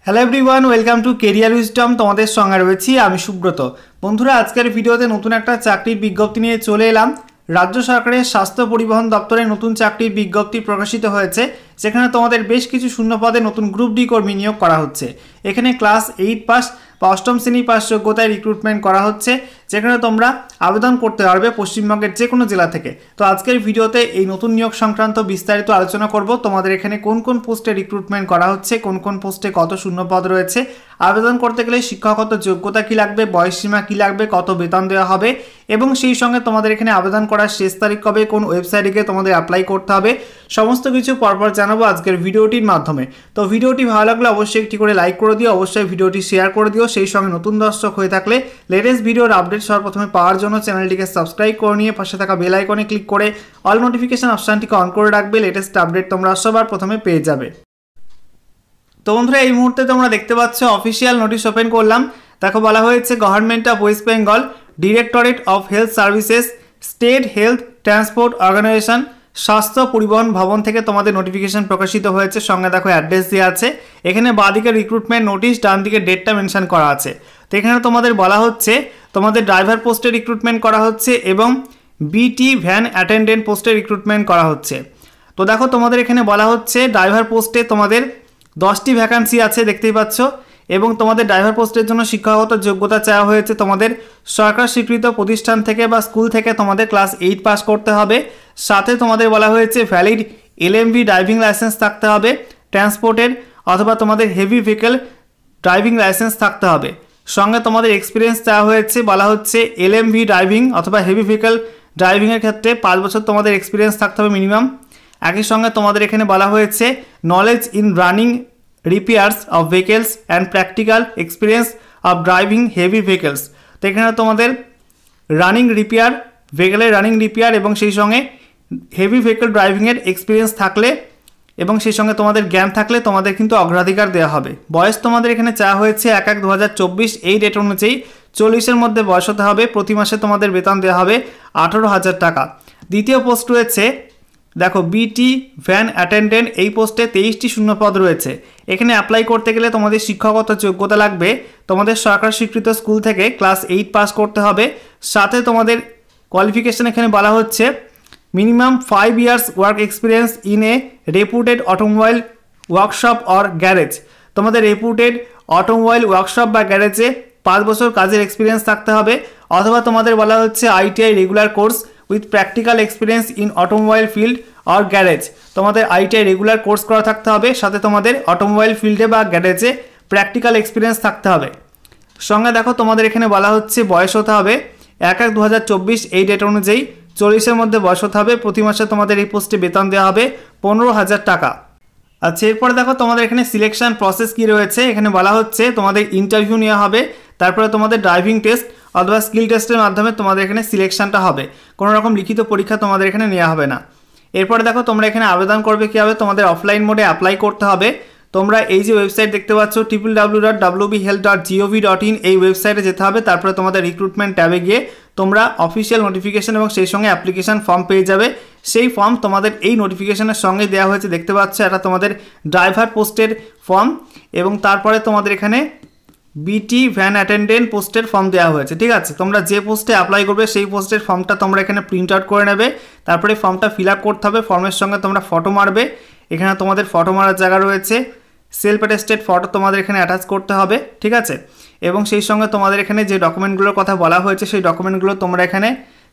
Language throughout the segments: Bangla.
Hello everyone, welcome to career wisdom. তোমাদের সঙ্গে রয়েছি আমি সুব্রত। বন্ধুরা, আজকের ভিডিওতে নতুন একটা চাকরির বিজ্ঞপ্তি নিয়ে চলে এলাম। রাজ্য সরকারের স্বাস্থ্য পরিবহন দপ্তরে নতুন চাকরির বিজ্ঞপ্তি প্রকাশিত হয়েছে, যেখানে তোমাদের বেশ কিছু শূন্য পদে নতুন গ্রুপ ডি কর্মী নিয়োগ করা হচ্ছে। এখানে ক্লাস 8 পাস বা অষ্টম শ্রেণী পাস যোগ্যতায় রিক্রুটমেন্ট করা হচ্ছে, যেখানে তোমরা আবেদন করতে পারবে পশ্চিমবঙ্গের যে কোনো জেলা থেকে। তো আজকের ভিডিওতে এই নতুন নিয়োগ সংক্রান্ত বিস্তারিত আলোচনা করব। তোমাদের এখানে কোন কোন পোস্টে রিক্রুটমেন্ট করা হচ্ছে, কোন কোন পোস্টে কত শূন্য পদ রয়েছে, আবেদন করতে গেলে শিক্ষাগত যোগ্যতা কী লাগবে, বয়সসীমা কী লাগবে, কত বেতন দেওয়া হবে, এবং সেই সঙ্গে তোমাদের এখানে আবেদন করার শেষ তারিখ কবে, কোন ওয়েবসাইটে গিয়ে তোমাদের অ্যাপ্লাই করতে হবে, সমস্ত কিছু পরপর জানাবো আজকের ভিডিওটির মাধ্যমে। তো ভিডিওটি ভালো লাগলে অবশ্যই একটি করে লাইক করে দিও, অবশ্যই ভিডিওটি শেয়ার করে দিও। সেই সঙ্গে নতুন দর্শক হয়ে থাকলে লেটেস্ট ভিডিওর আপডেট সবার প্রথমে পাওয়ার জন্য চ্যানেলটিকে সাবস্ক্রাইব করে নিয়ে পাশে থাকা বেল আইকনে ক্লিক করে অল নোটিফিকেশন অপশনটিকে অন করে রাখবে। লেটেস্ট আপডেট তোমরা সবার প্রথমে পেয়ে যাবে। তো বন্ধুরা, এই মুহূর্তে তোমরা দেখতে পাচ্ছ অফিসিয়াল নোটিশ ওপেন করলাম। দেখো বলা হয়েছে government of West Bengal, directorate of health services, state health transport organisation, স্বাস্থ্য পরিবহন ভবন থেকে তোমাদের নোটিফিকেশন প্রকাশিত হয়েছে। সঙ্গে দেখো অ্যাড্রেস দেওয়া আছে। এখানে বাঁদিকে রিক্রুটমেন্ট নোটিশ, ডান দিকে ডেটটা মেনশন করা আছে। তো এখানে তোমাদের বলা হচ্ছে তোমাদের ড্রাইভার পোস্টে রিক্রুটমেন্ট করা হচ্ছে এবং বিটি ভ্যান অ্যাটেন্ডেন্ট পোস্টে রিক্রুটমেন্ট করা হচ্ছে। তো দেখো তোমাদের এখানে বলা হচ্ছে ড্রাইভার পোস্টে তোমাদের 10টি ভ্যাকান্সি আছে, দেখতেই পাচ্ছ, এবং তোমাদের ড্রাইভার পোস্টের জন্য শিক্ষাগত যোগ্যতা চাওয়া হয়েছে তোমাদের সরকার স্বীকৃত প্রতিষ্ঠান থেকে বা স্কুল থেকে তোমাদের ক্লাস 8 পাস করতে হবে। সাথে তোমাদের বলা হয়েছে ভ্যালিড এলএমভি ড্রাইভিং লাইসেন্স থাকতে হবে, ট্রান্সপোর্টের অথবা তোমাদের হেভি ভেহিকেল ড্রাইভিং লাইসেন্স থাকতে হবে। সঙ্গে তোমাদের এক্সপিরিয়েন্স চাওয়া হয়েছে, বলা হচ্ছে এলএমভি ড্রাইভিং অথবা হেভি ভেহিকেল ড্রাইভিংয়ের ক্ষেত্রে 5 বছর তোমাদের এক্সপিরিয়েন্স থাকতে হবে মিনিমাম। একই সঙ্গে তোমাদের এখানে বলা হয়েছে knowledge in running repairs of vehicles and practical experience of driving heavy vehicles. তো এখানে তোমাদের রানিং রিপেয়ার, ভেহিকেলের রানিং রিপেয়ার এবং সেই সঙ্গে হেভি ভেহিকেল ড্রাইভিংয়ের এক্সপিরিয়েন্স থাকলে এবং সেই সঙ্গে তোমাদের জ্ঞান থাকলে তোমাদের কিন্তু অগ্রাধিকার দেওয়া হবে। বয়স তোমাদের এখানে চাওয়া হয়েছে 1/1/2024 এই ডেট অনুযায়ী 40-এর মধ্যে বয়স হতে হবে। প্রতি মাসে তোমাদের বেতন দেওয়া হবে 18,000 টাকা। দ্বিতীয় পোস্ট রয়েছে দেখো বিটি ভ্যান অ্যাটেন্ডেন্ট, এই পোস্টে 23টি শূন্য পদ রয়েছে। এখানে অ্যাপ্লাই করতে গেলে তোমাদের শিক্ষাগত যোগ্যতা লাগবে তোমাদের সরকার স্বীকৃত স্কুল থেকে ক্লাস 8 পাস করতে হবে। সাথে তোমাদের কোয়ালিফিকেশন এখানে বলা হচ্ছে minimum 5 years work experience in a রেপুটেড automobile workshop or garage. তোমাদের রেপুটেড অটোমোবাইল ওয়ার্কশপ বা গ্যারেজে 5 বছর কাজের এক্সপিরিয়েন্স থাকতে হবে, অথবা তোমাদের বলা হচ্ছে ITI regular course with practical experience in automobile field or garage. তোমাদের আইটিআই রেগুলার কোর্স করা থাকতে হবে, সাথে তোমাদের অটোমোবাইল ফিল্ডে বা গ্যারেজে প্র্যাকটিক্যাল এক্সপিরিয়েন্স থাকতে হবে। সঙ্গে দেখো তোমাদের এখানে বলা হচ্ছে বয়স হতে হবে 1/1/2024 এই ডেট অনুযায়ী 40-এর মধ্যে বয়স হতে হবে। প্রতি মাসে তোমাদের এই পোস্টে বেতন দেওয়া হবে 15,000 টাকা। আচ্ছা, এরপরে দেখো তোমাদের এখানে সিলেকশন প্রসেস কী রয়েছে। এখানে বলা হচ্ছে তোমাদের ইন্টারভিউ নেওয়া হবে, তারপরে তোমাদের ড্রাইভিং টেস্ট অথবা স্কিল টেস্টের মাধ্যমে তোমাদের এখানে সিলেকশনটা হবে। কোনো রকম লিখিত পরীক্ষা তোমাদের এখানে নেওয়া হবে না। এরপরে দেখো তোমরা এখানে আবেদন করবে কীভাবে, তোমাদের অফলাইন মোডে অ্যাপ্লাই করতে হবে। তোমরা এই যে ওয়েবসাইট দেখতে পাচ্ছ www.wbhealth.gov.in এই ওয়েবসাইটে যেতে হবে। তারপরে তোমাদের রিক্রুটমেন্ট ট্যাবে গিয়ে তোমরা অফিসিয়াল নোটিফিকেশন এবং সেই সঙ্গে অ্যাপ্লিকেশন ফর্ম পেয়ে যাবে। সেই ফর্ম তোমাদের এই নোটিফিকেশনের সঙ্গে দেওয়া হয়েছে, দেখতে পাচ্ছ এটা তোমাদের ড্রাইভার পোস্টের ফর্ম, এবং তারপরে তোমাদের এখানে বিটি ভ্যান অ্যাটেন্ডেন্ট পোস্টের ফর্ম দেওয়া হয়েছে। ঠিক আছে, তোমরা যে পোস্টে অ্যাপ্লাই করবে সেই পোস্টের ফর্মটা তোমরা এখানে প্রিন্ট আউট করে নেবে। তারপরে ফর্মটা ফিল আপ করতে হবে, ফর্মের সঙ্গে তোমরা ফটো মারবে। এখানে তোমাদের ফটো মারার জায়গা রয়েছে, সেলফ অ্যাটেস্টেড ফটো তোমাদের এখানে অ্যাটাচ করতে হবে। ঠিক আছে, এবং সেই সঙ্গে তোমাদের এখানে যে ডকুমেন্টগুলোর কথা বলা হয়েছে সেই ডকুমেন্টগুলো তোমরা এখানে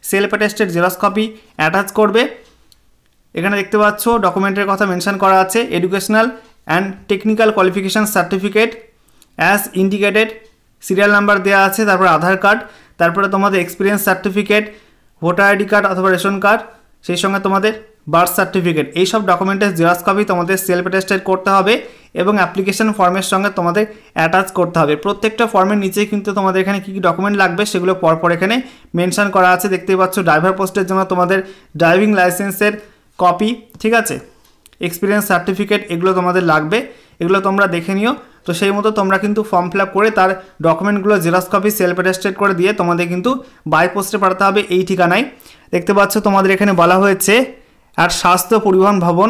self attested xerox copy attach করবে। এখানে দেখতে পাচ্ছ ডকুমেন্টের কথা মেনশন করা আছে, educational and technical qualification certificate as indicated, serial number দেওয়া আছে, তারপরে আধার কার্ড, তারপরে তোমাদের experience certificate, voter ID card অথবা রেশন কার্ড, সেই সঙ্গে তোমাদের বার্থ সার্টিফিকেট, এইসব ডকুমেন্টের জেরক্স কপি তোমাদের সেলফ অ্যাটেস্টেড করতে হবে এবং অ্যাপ্লিকেশন ফর্মের সঙ্গে তোমাদের অ্যাটাচ করতে হবে। প্রত্যেকটা ফর্মের নিচে কিন্তু তোমাদের এখানে কী কী ডকুমেন্ট লাগবে সেগুলো পরপর এখানে মেনশন করা আছে, দেখতেই পাচ্ছ। ড্রাইভার পোস্টের জন্য তোমাদের ড্রাইভিং লাইসেন্সের কপি, ঠিক আছে, এক্সপিরিয়েন্স সার্টিফিকেট, এগুলো তোমাদের লাগবে, এগুলো তোমরা দেখে নিও। তো সেই মতো তোমরা কিন্তু ফর্ম ফিল আপ করে তার ডকুমেন্টগুলো জেরক্স কপি সেলফ অ্যাটেস্টেড করে দিয়ে তোমাদের কিন্তু বাই পোস্টে পাঠাতে হবে এই ঠিকানায়। দেখতে পাচ্ছ তোমাদের এখানে বলা হয়েছে আর স্বাস্থ্য পরিবহন ভবন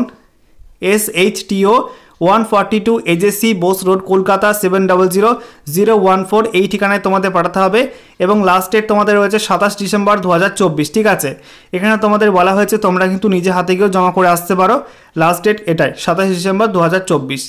SHTO 142 AJC Bose road Kolkata 700014 এই ঠিকানায় তোমাদের পাঠাতে হবে এবং লাস্ট ডেট তোমাদের রয়েছে 27 ডিসেম্বর 2024। ঠিক আছে, এখানে তোমাদের বলা হয়েছে তোমরা কিন্তু নিজে হাতে গিয়েও জমা করে আসতে পারো। লাস্ট ডেট এটাই 27 ডিসেম্বর 2024।